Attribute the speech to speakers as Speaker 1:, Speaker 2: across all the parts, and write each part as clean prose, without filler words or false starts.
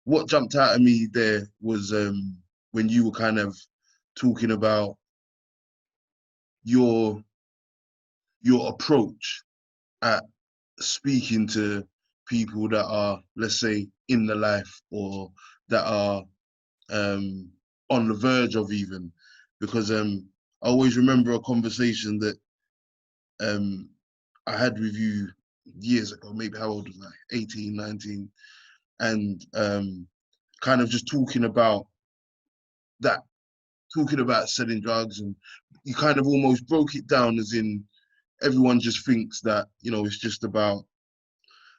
Speaker 1: what jumped out at me there was when you were kind of talking about your approach at speaking to people that are, let's say, in the life, or that are on the verge of, even, because I always remember a conversation that I had with you years ago, maybe how old was I, 18, 19, and kind of just talking about that, talking about selling drugs, and you kind of almost broke it down as in everyone just thinks that, you know, it's just about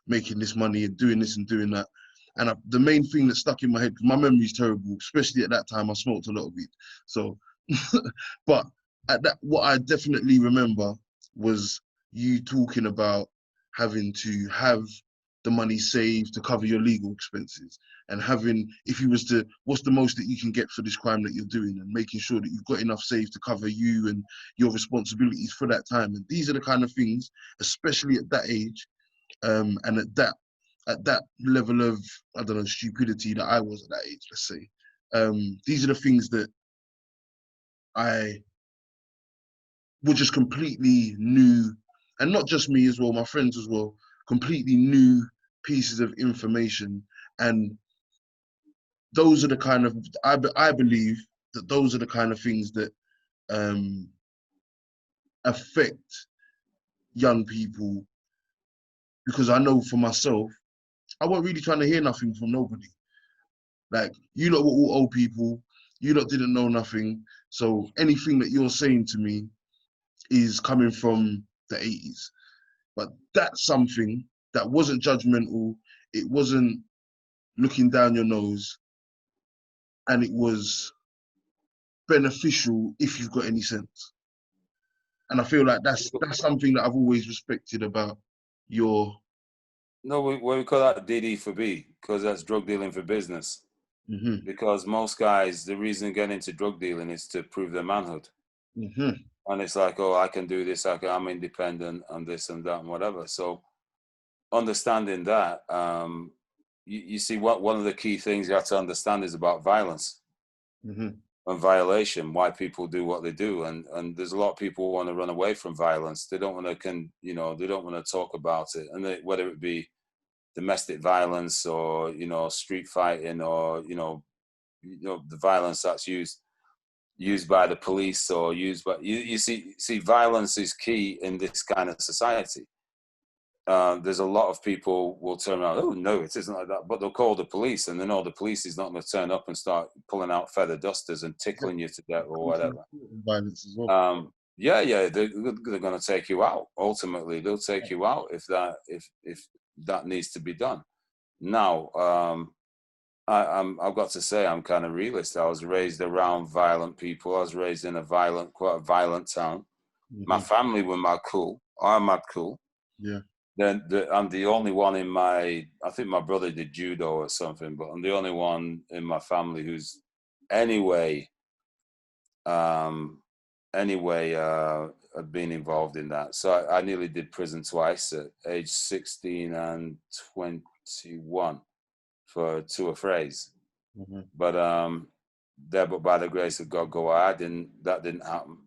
Speaker 1: making this money and doing this and doing that. And the main thing that stuck in my head, because my memory is terrible, especially at that time, I smoked a lot of weed. So, but at that, what I definitely remember was you talking about having to have the money saved to cover your legal expenses, and having, if you was to, what's the most that you can get for this crime that you're doing, and making sure that you've got enough saved to cover you and your responsibilities for that time. And these are the kind of things, especially at that age, and at that level of, I don't know, stupidity that I was at that age, let's say. These are the things that I were just completely new, and not just me as well, my friends as well, completely new pieces of information. And those are the kind of, I believe that those are the kind of things that affect young people, because I know for myself, I wasn't really trying to hear nothing from nobody. Like, you lot were all old people, you lot didn't know nothing. So anything that you're saying to me is coming from the 80s. But that's something that wasn't judgmental, it wasn't looking down your nose, and it was beneficial if you've got any sense. And I feel like that's something that I've always respected about your.
Speaker 2: No, we call that DD for B, because that's drug dealing for business.
Speaker 1: Mm-hmm.
Speaker 2: Because most guys, the reason they get into drug dealing is to prove their manhood.
Speaker 1: Mm-hmm.
Speaker 2: And it's like, oh, I can do this, I'm independent and this and that and whatever. So understanding that, you see, what one of the key things you have to understand is about violence.
Speaker 1: Mm-hmm.
Speaker 2: And violation, why people do what they do, and there's a lot of people who want to run away from violence. They don't want to they don't want to talk about it, and whether it be domestic violence, or street fighting, or the violence that's used by the police, or used by you see violence is key in this kind of society. There's a lot of people will turn around, oh no, it isn't like that, but they'll call the police, and they know the police is not going to turn up and start pulling out feather dusters and tickling you to death or whatever.
Speaker 1: Violence as well.
Speaker 2: Yeah, they're going to take you out. Ultimately, they'll take you out if that needs to be done. Now, I've got to say, I'm kind of realist. I was raised around violent people. I was raised in quite a violent town.
Speaker 1: Mm-hmm.
Speaker 2: My family were mad cool. I'm mad cool.
Speaker 1: Yeah.
Speaker 2: Then I'm the only one I think my brother did judo or something, but I'm the only one in my family who's anyway been involved in that. So I nearly did prison twice at age 16 and 21 for two affrays.
Speaker 1: Mm-hmm.
Speaker 2: But but by the grace of God, that didn't happen.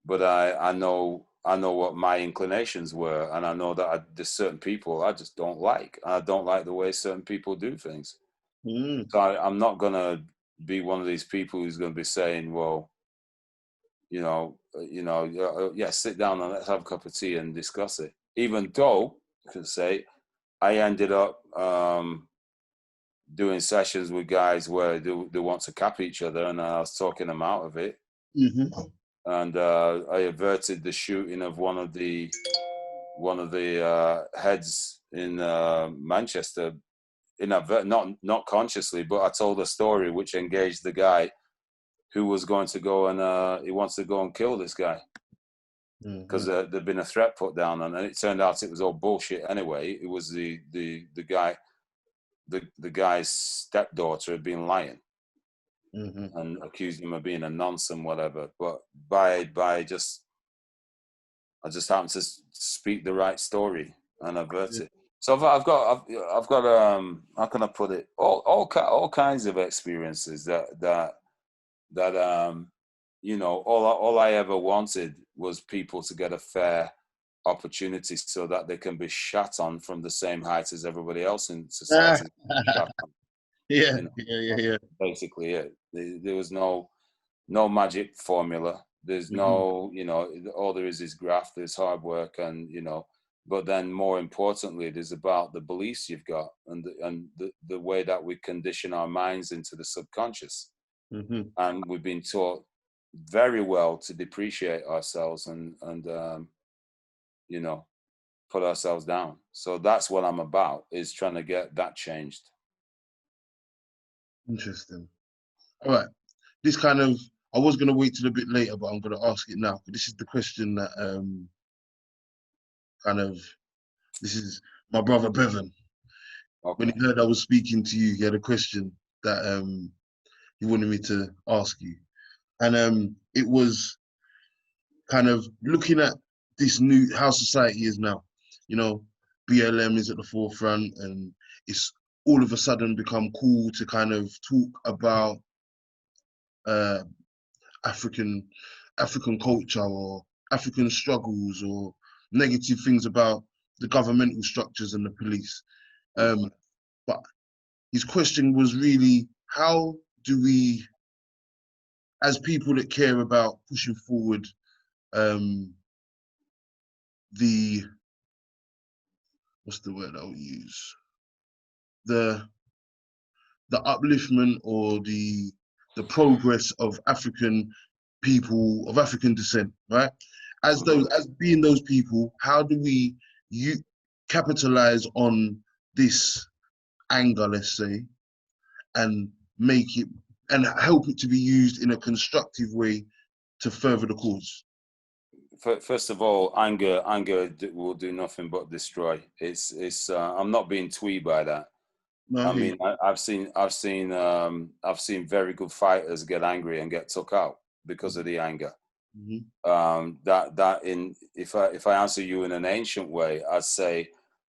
Speaker 2: But I know what my inclinations were, and I know that there's certain people I just don't like. I don't like the way certain people do things.
Speaker 1: Mm-hmm.
Speaker 2: So I'm not gonna be one of these people who's gonna be saying, well, yeah, sit down and let's have a cup of tea and discuss it. Even though I can say I ended up doing sessions with guys where they want to cap each other, and I was talking them out of it.
Speaker 1: Mm-hmm.
Speaker 2: And I averted the shooting of one of the heads in Manchester, not consciously, but I told a story which engaged the guy who was going to go and he wants to go and kill this guy because there'd been a threat put down, and it turned out it was all bullshit anyway. It was the guy's stepdaughter had been lying.
Speaker 1: Mm-hmm.
Speaker 2: And accused him of being a nonce and whatever. But I just happened to speak the right story and avert it. So I've got how can I put it? All kinds of experiences that you know, all I ever wanted was people to get a fair opportunity so that they can be shot on from the same height as everybody else in society. Shot on,
Speaker 1: Yeah,
Speaker 2: you know,
Speaker 1: yeah, yeah,
Speaker 2: that's
Speaker 1: yeah.
Speaker 2: basically it. There was no magic formula. There's
Speaker 1: Hmm.
Speaker 2: no, you know, all there is graft, there's hard work, and you know, but then more importantly, it is about the beliefs you've got and the way that we condition our minds into the subconscious.
Speaker 1: Hmm.
Speaker 2: And we've been taught very well to depreciate ourselves and you know, put ourselves down. So that's what I'm about, is trying to get that changed.
Speaker 1: Interesting. All right. This kind of, I was going to wait till a bit later, but I'm going to ask it now. This is the question that kind of, this is my brother Bevan. When
Speaker 2: Okay.
Speaker 1: he heard I was speaking to you, he had a question that he wanted me to ask you. And it was kind of looking at this new, how society is now. You know, BLM is at the forefront, and it's all of a sudden become cool to kind of talk about uh, African African culture or African struggles or negative things about the governmental structures and the police.
Speaker 2: Okay.
Speaker 1: But his question was really, how do we, as people that care about pushing forward um, the, what's the word I'll use, the the upliftment or the progress of African people of African descent, right? As those, as being those people, how do we you capitalize on this anger, let's say, and make it and help it to be used in a constructive way to further the cause?
Speaker 2: First of all, anger will do nothing but destroy. It's. I'm not being twee by that.
Speaker 1: No, I
Speaker 2: I
Speaker 1: hear you.
Speaker 2: mean, I've seen very good fighters get angry and get took out because of the anger.
Speaker 1: Mm-hmm.
Speaker 2: That in if I answer you in an ancient way, I'd say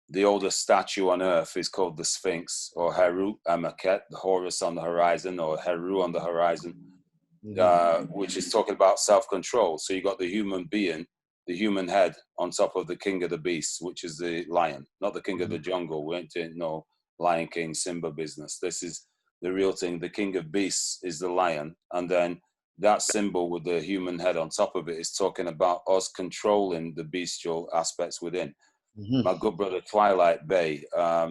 Speaker 2: the oldest statue on earth is called the Sphinx or Heru Amaket, the Horus on the horizon, or Heru on the horizon,
Speaker 1: Mm-hmm.
Speaker 2: which is talking about self-control. So you got the human being, the human head on top of the king of the beasts, which is the lion, not the king of the jungle. We ain't doing no Lion King Simba business. This is the real thing. The king of beasts is the lion, and then that symbol with the human head on top of it is talking about us controlling the bestial aspects within.
Speaker 1: Mm-hmm.
Speaker 2: My good brother Twilight Bay,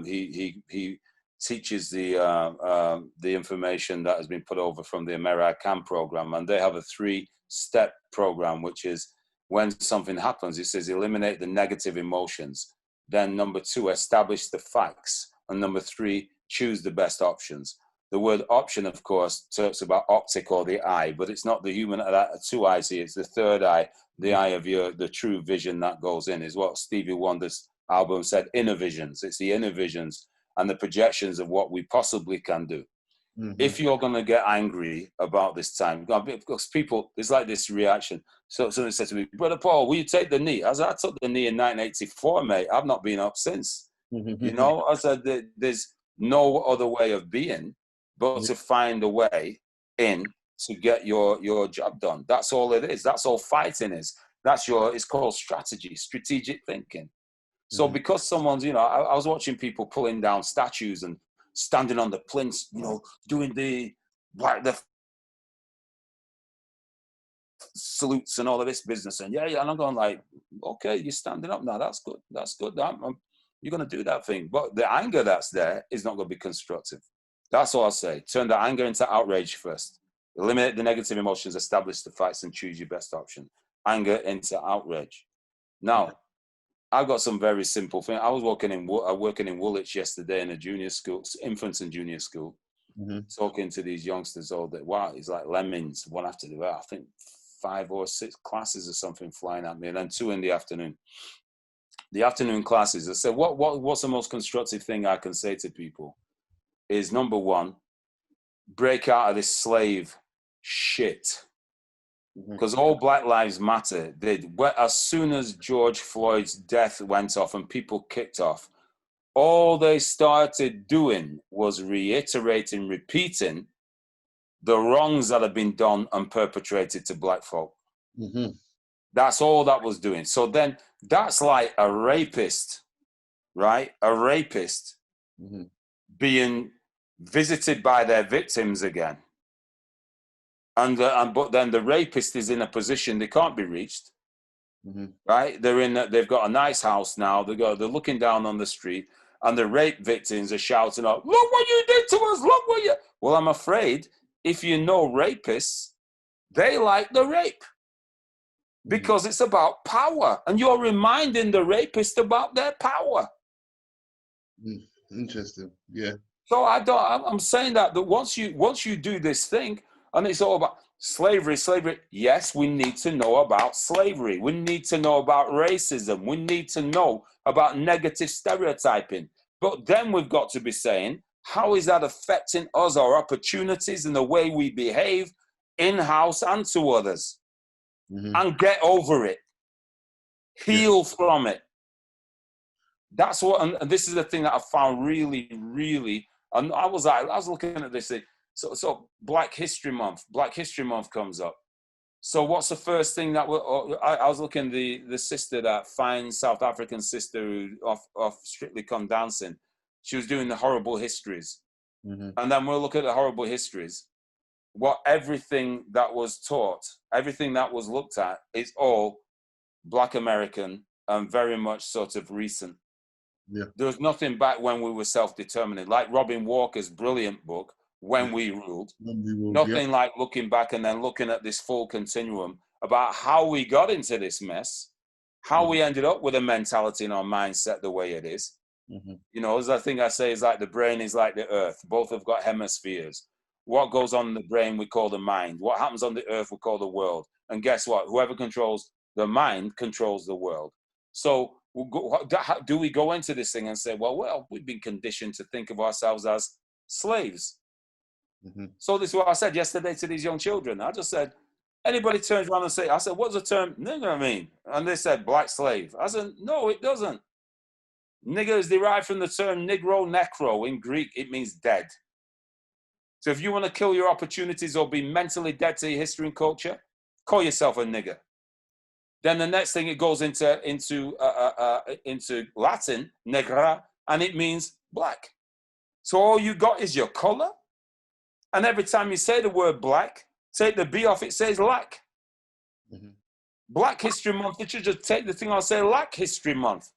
Speaker 2: he teaches the information that has been put over from the AmeriCAM program, and they have a 3-step program, which is when something happens, it says eliminate the negative emotions. Then number 2, establish the facts, and number 3, choose the best options. The word option, of course, talks about optic or the eye, but it's not the human 2 eyes here. It's the third eye, the eye of the true vision that goes in, is what Stevie Wonder's album said, inner visions. It's the inner visions and the projections of what we possibly can do.
Speaker 1: Mm-hmm.
Speaker 2: If you're going to get angry about this time, because people, there's like this reaction. So somebody said to me, Brother Paul, will you take the knee? I said, I took the knee in 1984, mate. I've not been up since. You
Speaker 1: Mm-hmm.
Speaker 2: know, I said, there's no other way of being but to find a way in to get your job done. That's all it is. That's all fighting is. It's called strategy, strategic thinking. So
Speaker 1: Mm-hmm.
Speaker 2: because someone's, you know, I was watching people pulling down statues and standing on the plinths, you know, doing the salutes and all of this business, and yeah, and I'm going like, okay, you're standing up now. That's good. That's good. You're going to do that thing, but the anger that's there is not going to be constructive. That's all I'll say. Turn the anger into outrage first. Eliminate the negative emotions. Establish the facts and choose your best option. Anger into outrage. Now, I've got some very simple things. I was working in Woolwich yesterday in a junior school, infants and junior school,
Speaker 1: Mm-hmm.
Speaker 2: talking to these youngsters all day. Wow, it's like lemmings, one after the other. I think 5 or 6 classes or something flying at me, and then 2 in the afternoon. The afternoon classes, I said, what's the most constructive thing I can say to people? Is number 1, break out of this slave shit. Because all Black Lives Matter did, as soon as George Floyd's death went off and people kicked off, all they started doing was reiterating, repeating the wrongs that have been done and perpetrated to black folk.
Speaker 1: Mm-hmm.
Speaker 2: That's all that was doing. So then that's like a rapist, right? A rapist
Speaker 1: Mm-hmm.
Speaker 2: being visited by their victims again. But then the rapist is in a position they can't be reached,
Speaker 1: Mm-hmm.
Speaker 2: right? They've got a nice house now. They're looking down on the street, and the rape victims are shouting out, "Look what you did to us! Look what you..." Well, I'm afraid if you know rapists, they like the rape because it's about power, and you're reminding the rapist about their power.
Speaker 1: Interesting. Yeah.
Speaker 2: So I'm saying that once you do this thing, and it's all about slavery. Yes, we need to know about slavery. We need to know about racism. We need to know about negative stereotyping. But then we've got to be saying, how is that affecting us, our opportunities, and the way we behave in-house and to others?
Speaker 1: Mm-hmm.
Speaker 2: And get over it. Heal from it. That's what, and this is the thing that I found really, really, and I was looking at this thing. So Black History Month comes up. So what's the first thing that I was looking at the sister, that fine South African sister who off Strictly Come Dancing. She was doing the horrible histories.
Speaker 1: Mm-hmm.
Speaker 2: And then we'll look at the horrible histories. Everything that was taught, everything that was looked at is all Black American and very much sort of recent.
Speaker 1: Yeah.
Speaker 2: There was nothing back when we were self-determining, like Robin Walker's brilliant book, When We Ruled. Nothing like looking back and then looking at this full continuum about how we got into this mess, how we ended up with a mentality and our mindset the way it is.
Speaker 1: Mm-hmm.
Speaker 2: You know, as I think I say, is like the brain is like the earth. Both have got hemispheres. What goes on in the brain, we call the mind. What happens on the earth, we call the world. And guess what? Whoever controls the mind controls the world. So do we go into this thing and say, well, we've been conditioned to think of ourselves as slaves.
Speaker 1: Mm-hmm.
Speaker 2: So this is what I said yesterday to these young children. I just said, anybody turns around and say, I said, what's the term nigger mean? And they said, black slave. I said, no, it doesn't. Nigger is derived from the term negro, necro. In Greek, it means dead. So if you want to kill your opportunities or be mentally dead to your history and culture, call yourself a nigger. Then the next thing, it goes into Latin, negra, and it means black. So all you got is your color. And every time you say the word black, take the B off, it says lack.
Speaker 1: Mm-hmm.
Speaker 2: Black History Month, it should just take the thing, I'll say Lack History Month.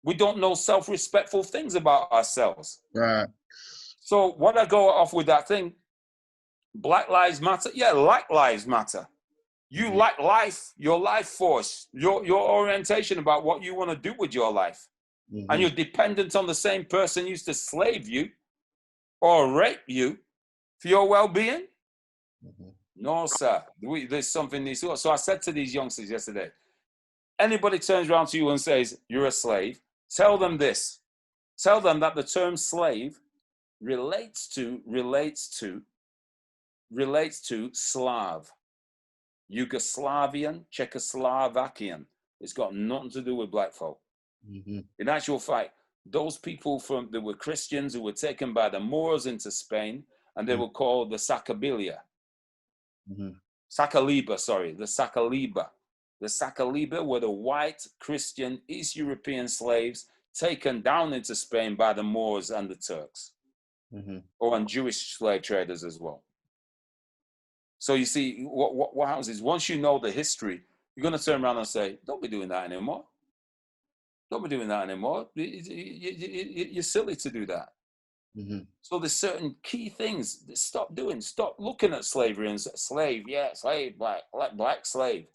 Speaker 2: We don't know self-respectful things about ourselves.
Speaker 1: Right.
Speaker 2: So what I go off with that thing, Black Lives Matter, yeah, Black Lives Matter. You lack life, your life force, your orientation about what you want to do with your life.
Speaker 1: Mm-hmm.
Speaker 2: And you're dependent on the same person who used to slave you or rape you for your well-being? Mm-hmm. No, sir. There's something needs to. So I said to these youngsters yesterday, anybody turns around to you and says, you're a slave, tell them this. Tell them that the term slave relates to Slav. Yugoslavian, Czechoslovakian. It's got nothing to do with black folk. Mm-hmm. In actual fact, those people there were Christians who were taken by the Moors into Spain, and they were called the Sacabilia. Mm-hmm. The Sacaliba. The Sacaliba were the white Christian East European slaves taken down into Spain by the Moors and the Turks, and Jewish slave traders as well. So you see, what happens is once you know the history, you're going to turn around and say, don't be doing that anymore. Don't be doing that anymore. You're silly to do that. Mm-hmm. So there's certain key things that stop doing. Stop looking at slavery and say, slave, yeah, slave, black slave.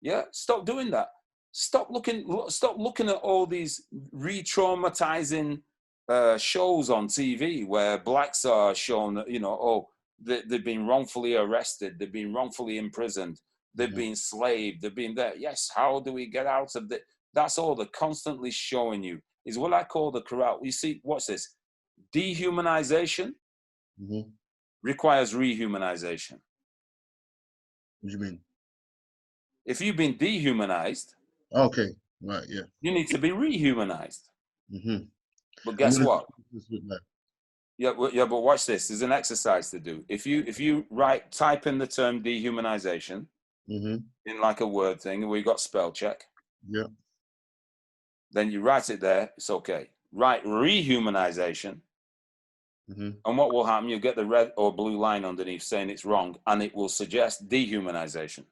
Speaker 2: Yeah, stop doing that. Stop looking at all these re-traumatizing shows on TV where blacks are shown, they've been wrongfully arrested, they've been wrongfully imprisoned, they've been slaved, they've been there. Yes, how do we get out of that? That's all they're constantly showing you, is what I call the corral. You see, what's this? Dehumanization requires rehumanization.
Speaker 1: What do you mean?
Speaker 2: If you've been dehumanized,
Speaker 1: okay, right, yeah,
Speaker 2: you need to be rehumanized. But guess what?
Speaker 1: Like?
Speaker 2: Yeah, but watch this. There's an exercise to do. If you type in the term dehumanization in like a word thing, where you got spell check.
Speaker 1: Yeah.
Speaker 2: Then you write it there. It's okay. Write rehumanization. And what will happen? You'll get the red or blue line underneath saying it's wrong, and it will suggest dehumanization.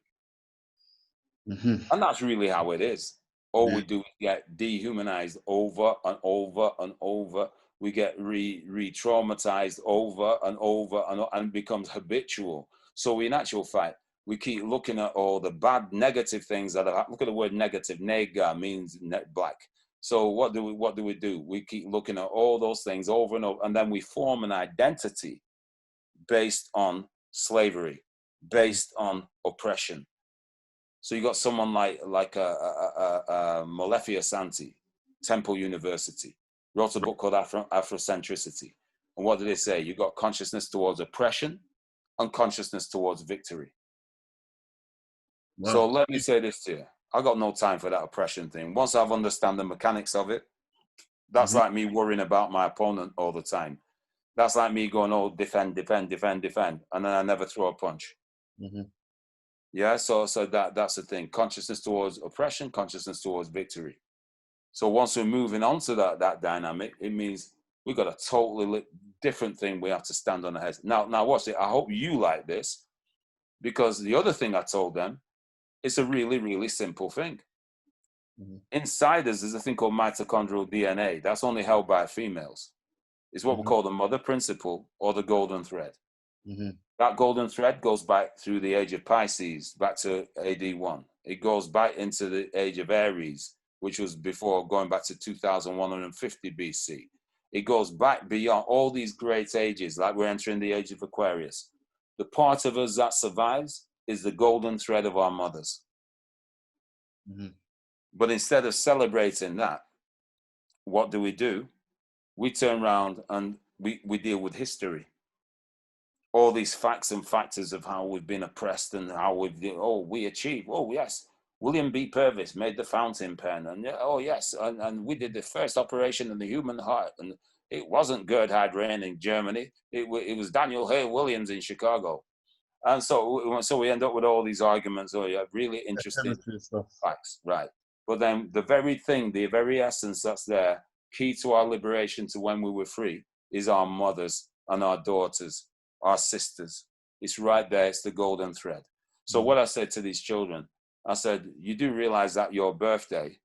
Speaker 2: And that's really how it is. All we do is get dehumanized over and over and over. We get re-traumatized over and over, and it becomes habitual. So in actual fact, we keep looking at all the bad, negative things that are. Look at the word negative. Nega means black. So what do we do? We keep looking at all those things over and over, and then we form an identity based on slavery, based on oppression. So you got someone like Molefi Asante, Temple University, wrote a book called Afrocentricity. And what did they say? You got consciousness towards oppression and consciousness towards victory. Wow. So let me say this to you. I got no time for that oppression thing. Once I've understand the mechanics of it, that's like me worrying about my opponent all the time. That's like me going, oh, defend, defend, defend, defend, and then I never throw a punch. Yeah, so that's the thing. Consciousness towards oppression, consciousness towards victory. So once we're moving on to that dynamic, it means we've got a totally different thing we have to stand on our heads. Now watch it. I hope you like this, because the other thing I told them, it's a really, really simple thing. Inside us, there's a thing called mitochondrial DNA. That's only held by females. It's what we call the mother principle, or the golden thread. That golden thread goes back through the age of Pisces, back to AD 1. It goes back into the age of Aries, which was before, going back to 2150 BC. It goes back beyond all these great ages, like we're entering the age of Aquarius. The part of us that survives is the golden thread of our mothers. But instead of celebrating that, what do? We turn around and we deal with history. All these facts and factors of how we've been oppressed and how we achieved. Oh, yes, William B. Purvis made the fountain pen. And oh, yes, and we did the first operation in the human heart. And it wasn't Gerhard Rein in Germany. It was Daniel Hale Williams in Chicago. And so we end up with all these arguments. Oh, yeah, really interesting facts, right? But then the very essence that's there, key to our liberation to when we were free, is our mothers and our daughters, our sisters. It's right there. It's the golden thread. So what I said to these children, I said, you do realize that your birthday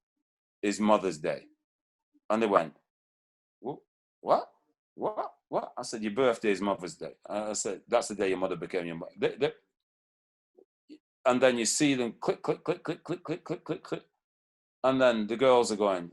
Speaker 2: is Mother's Day? And they went, what? I said, your birthday is Mother's Day. I said, that's the day your mother became your mother. And then you see them click, click, click, click, click, click, click, click, click. And then the girls are going,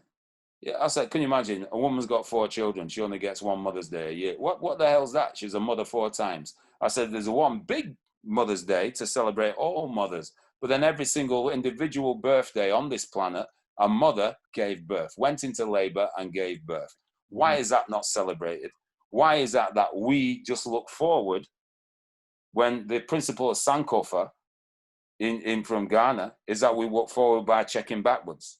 Speaker 2: yeah. I said, can you imagine? A woman's got 4 children. She only gets one Mother's Day a year. What the hell's that? She's a mother 4 times. I said, there's one big Mother's Day to celebrate all mothers. But then every single individual birthday on this planet, a mother gave birth, went into labor and gave birth. Why is that not celebrated? Why is that we just look forward when the principle of Sankofa in from Ghana is that we walk forward by checking backwards?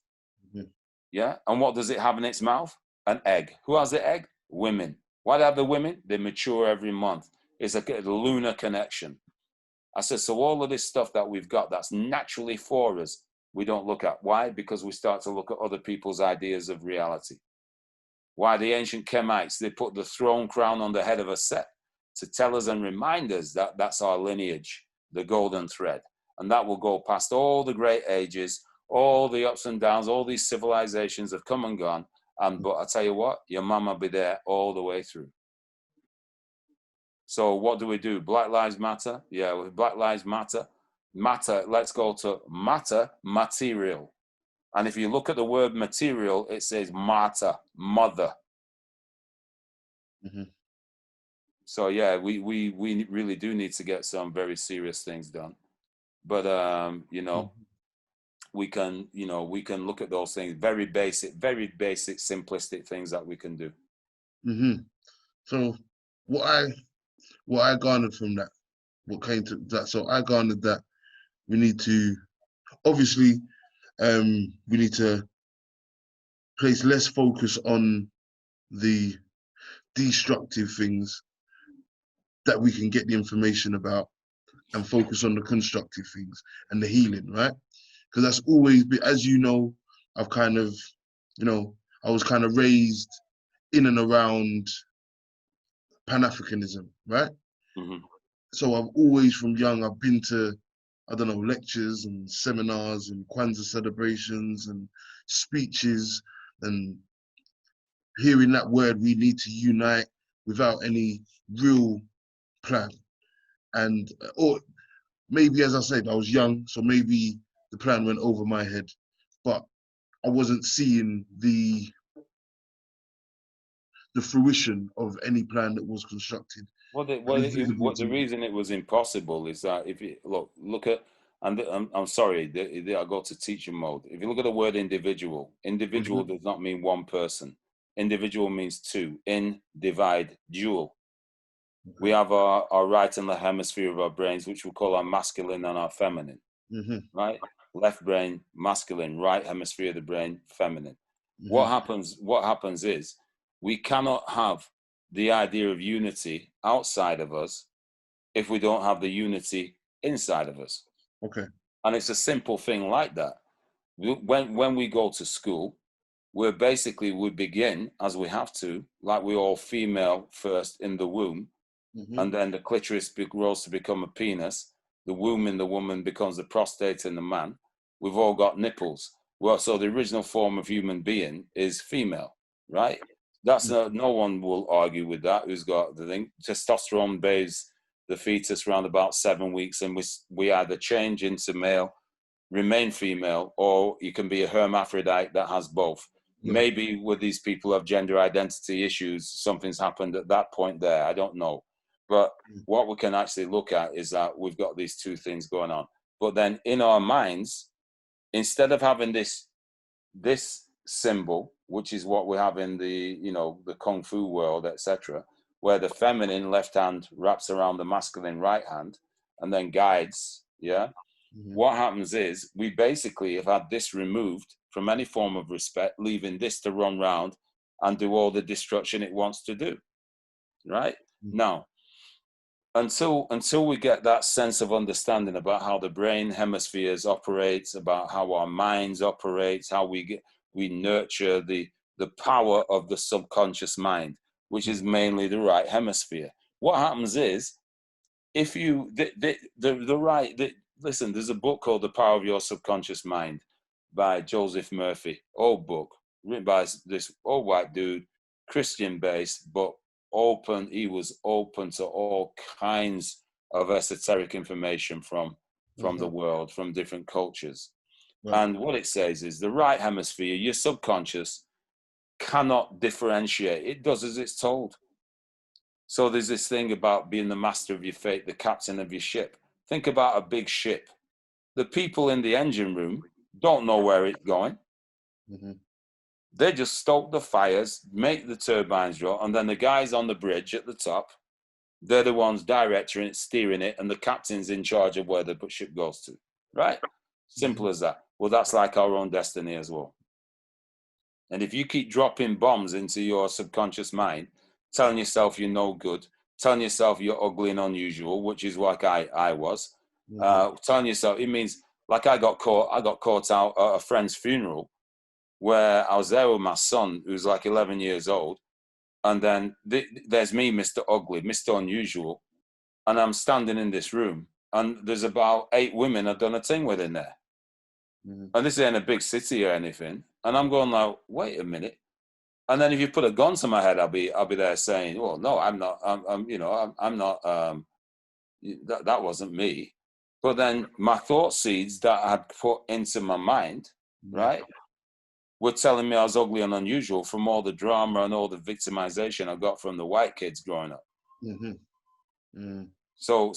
Speaker 2: Yeah. And what does it have in its mouth? An egg. Who has the egg? Women. Why do they have the women? They mature every month. It's a lunar connection. I said, so all of this stuff that we've got that's naturally for us, we don't look at. Why? Because we start to look at other people's ideas of reality. Why the ancient Kemites, they put the throne crown on the head of a Set to tell us and remind us that that's our lineage, the golden thread. And that will go past all the great ages, all the ups and downs, all these civilizations have come and gone. But I tell you what, your mama be there all the way through. So what do? Black Lives Matter? Yeah, with Black Lives Matter, let's go to matter, material. And if you look at the word material, it says mater, mother. So yeah, we really do need to get some very serious things done. But we can look at those things, very basic, simplistic things that we can do.
Speaker 1: So what I garnered from that, what came to that, so I garnered that we need to, obviously, we need to place less focus on the destructive things that we can get the information about and focus on the constructive things and the healing, right? Because that's always been, as you know, I've kind of, I was kind of raised in and around Pan-Africanism, right?
Speaker 2: Mm-hmm.
Speaker 1: So I've always, from young, I've been to, I don't know, lectures and seminars and Kwanzaa celebrations and speeches and hearing that word, we need to unite without any real plan. And, or maybe, as I said, I was young, so maybe the plan went over my head, but I wasn't seeing the fruition of any plan that was constructed.
Speaker 2: Well,
Speaker 1: That was visible to
Speaker 2: the
Speaker 1: me.
Speaker 2: reason it was impossible is that if you look at, and I'm sorry, I go to teacher mode. If you look at the word individual, individual does not mean one person. Individual means two. In, divide, dual.
Speaker 1: Okay.
Speaker 2: We have our right and left hemisphere of our brains, which we call our masculine and our feminine, right? Left brain, masculine, right hemisphere of the brain, feminine. What happens is we cannot have the idea of unity outside of us if we don't have the unity inside of us.
Speaker 1: Okay.
Speaker 2: And it's a simple thing like that. When we go to school, we begin, as we have to, like we all female first in the womb, and then the clitoris grows to become a penis. The womb in the woman becomes the prostate in the man. We've all got nipples. Well, so the original form of human being is female, right? That's no one will argue with that. Who's got the thing? Testosterone bathes the fetus around about 7 weeks, and we either change into male, remain female, or you can be a hermaphrodite that has both. Yeah. Maybe with these people have gender identity issues, something's happened at that point there. I don't know. But what we can actually look at is that we've got these two things going on. But then in our minds, instead of having this symbol, which is what we have in the the kung fu world, etc., where the feminine left hand wraps around the masculine right hand and then guides, what happens is we basically have had this removed from any form of respect, leaving this to run round and do all the destruction it wants to do, right? Now, until we get that sense of understanding about how the brain hemispheres operates, about how our minds operate, how we nurture the power of the subconscious mind, which is mainly the right hemisphere. What happens is, if you listen, there's a book called The Power of Your Subconscious Mind by Joseph Murphy, old book, written by this old white dude, Christian based, but open. He was open to all kinds of esoteric information from the world, from different cultures. Right. And what it says is the right hemisphere, your subconscious, cannot differentiate. It does as it's told. So there's this thing about being the master of your fate, the captain of your ship. Think about a big ship. The people in the engine room don't know where it's going. They just stoke the fires, make the turbines roll, and then the guys on the bridge at the top, they're the ones directing it, steering it, and the captain's in charge of where the ship goes to, right? Simple as that. Well, that's like our own destiny as well. And if you keep dropping bombs into your subconscious mind, telling yourself you're no good, telling yourself you're ugly and unusual, which is like I was, telling yourself, it means, like I got caught out at a friend's funeral where I was there with my son, who's like 11 years old. And then there's me, Mr. Ugly, Mr. Unusual. And I'm standing in this room and there's about 8 women I've done a thing with in there. And this ain't a big city or anything. And I'm going like, wait a minute. And then if you put a gun to my head, I'll be there saying, well, no, I'm not, I'm not, that wasn't me. But then my thought seeds that I had put into my mind, right, were telling me I was ugly and unusual from all the drama and all the victimization I got from the white kids growing up. So,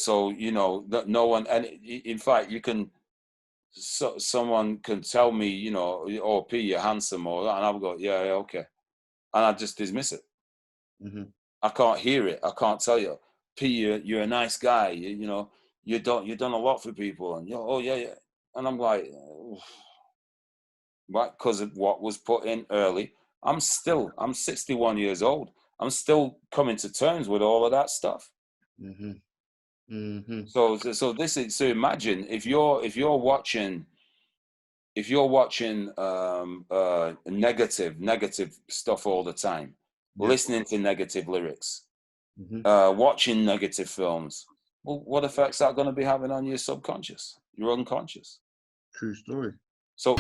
Speaker 2: no one, and in fact, you can, someone can tell me, oh, P, you're handsome, or that, and I'll go, yeah, okay. And I just dismiss it. I can't hear it. I can't tell you, P, you're a nice guy. You've done a lot for people, and oh yeah. And I'm like, what? Because of what was put in early, I'm 61 years old. I'm still coming to terms with all of that stuff. So this is, so imagine if you're watching negative stuff all the time, listening to negative lyrics, watching negative films. Well, what effect's that going to be having on your subconscious, your unconscious?
Speaker 1: True story.
Speaker 2: So